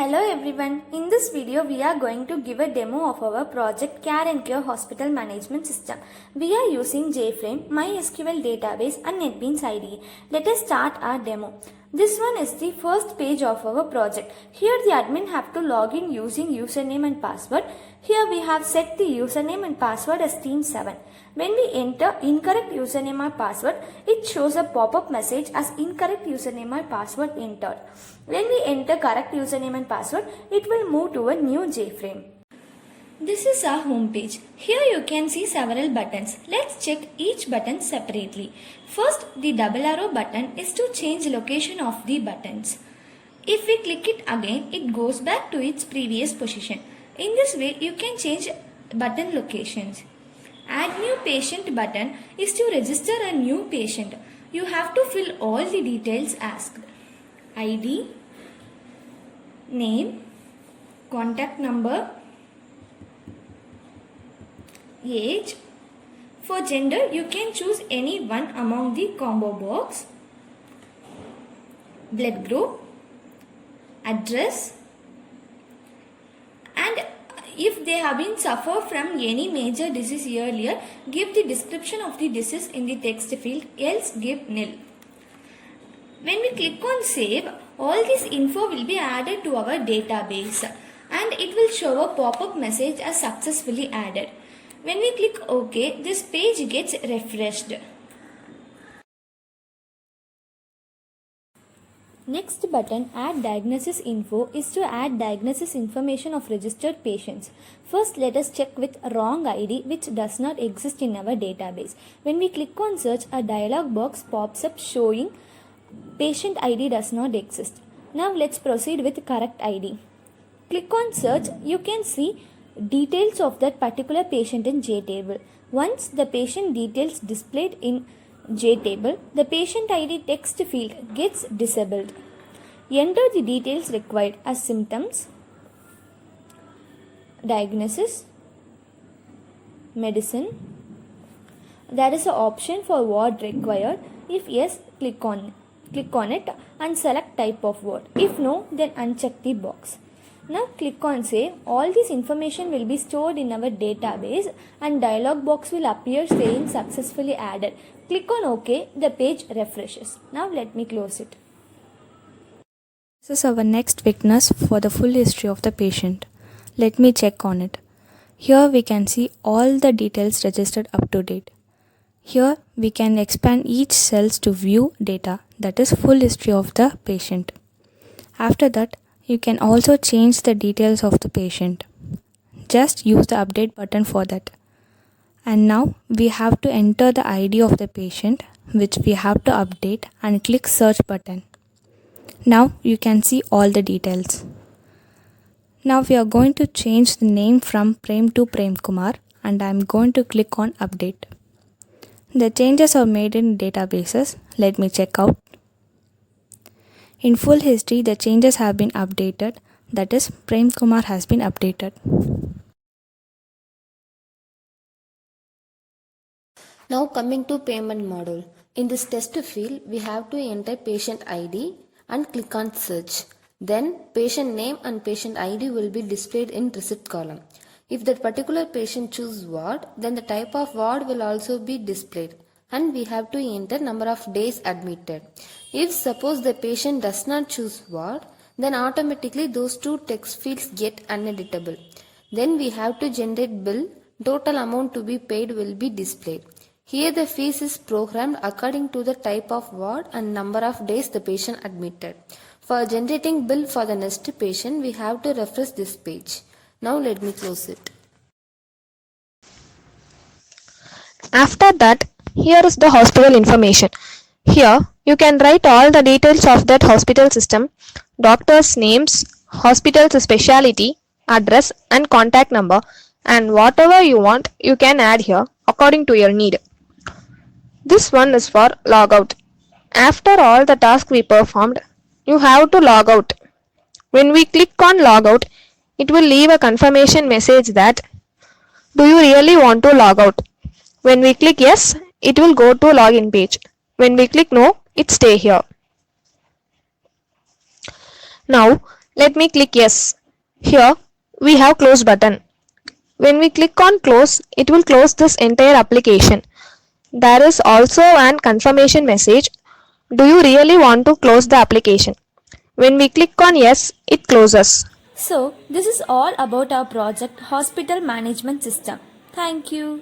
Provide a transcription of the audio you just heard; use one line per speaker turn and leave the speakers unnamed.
Hello everyone, in this video we are going to give a demo of our project Care and Cure Hospital Management System. We are using JFrame, MySQL database and NetBeans IDE. Let us start our demo. This one is the first page of our project. Here the admin have to log in using username and password. Here we have set the username and password as team7. When we enter incorrect username or password, it shows a pop-up message as incorrect username or password entered. When we enter correct username and password, it will move to a new JFrame. This is our home page. Here you can see several buttons. Let's check each button separately. First, the double arrow button is to change location of the buttons. If we click it again, it goes back to its previous position. In this way, you can change button locations. Add new patient button is to register a new patient. You have to fill all the details asked. ID, name, contact number, age. For gender, you can choose any one among the combo box. Blood group, address, and if they have been suffered from any major disease earlier, give the description of the disease in the text field, else give nil. When we click on save, all this info will be added to our database and it will show a pop-up message as successfully added. When we click OK, this page gets refreshed. Next button, Add Diagnosis Info, is to add diagnosis information of registered patients. First, let us check with wrong ID which does not exist in our database. When we click on search, a dialog box pops up showing patient ID does not exist. Now let's proceed with correct ID. Click on search, you can see details of that particular patient in JTable. Once the patient details displayed in JTable, the patient ID text field gets disabled. Enter the details required as symptoms, diagnosis, medicine. There is an option for ward required. If yes, click on it and select type of ward. If no, then uncheck the box. Now click on save. All this information will be stored in our database and dialog box will appear saying successfully added. Click on OK, the page refreshes. Now let me close it.
This is our next witness for the full history of the patient. Let me check on it. Here we can see all the details registered up to date. Here we can expand each cells to view data, that is full history of the patient. After that, you can also change the details of the patient. Just use the update button for that. And now we have to enter the ID of the patient, which we have to update, and click search button. Now you can see all the details. Now we are going to change the name from Prem to Prem Kumar and I am going to click on update. The changes are made in databases. Let me check out. In full history, the changes have been updated. That is, Prem Kumar has been updated.
Now coming to payment module. In this test field, we have to enter patient ID and click on search. Then patient name and patient ID will be displayed in receipt column. If that particular patient chooses ward, then the type of ward will also be displayed. And we have to enter number of days admitted. If suppose the patient does not choose ward, then automatically those two text fields get uneditable. Then we have to generate bill. Total amount to be paid will be displayed. Here the fees is programmed according to the type of ward and number of days the patient admitted. For generating bill for the next patient, we have to refresh this page. Now let me close it.
After that, here is the hospital information. Here you can write all the details of that hospital system, doctors' names, hospital's specialty, address and contact number, and whatever you want you can add here according to your need. This one is for logout. After all the tasks we performed, you have to log out. When we click on logout, it will leave a confirmation message that, do you really want to log out? When we click yes, it will go to login page. When we click no, it stay here. Now Let me click yes. Here we have close button. When we click on close, it will close this entire application. There is also an confirmation message. Do you really want to close the application? When we click on yes, it closes.
So, this is all about our project Hospital Management System. Thank you.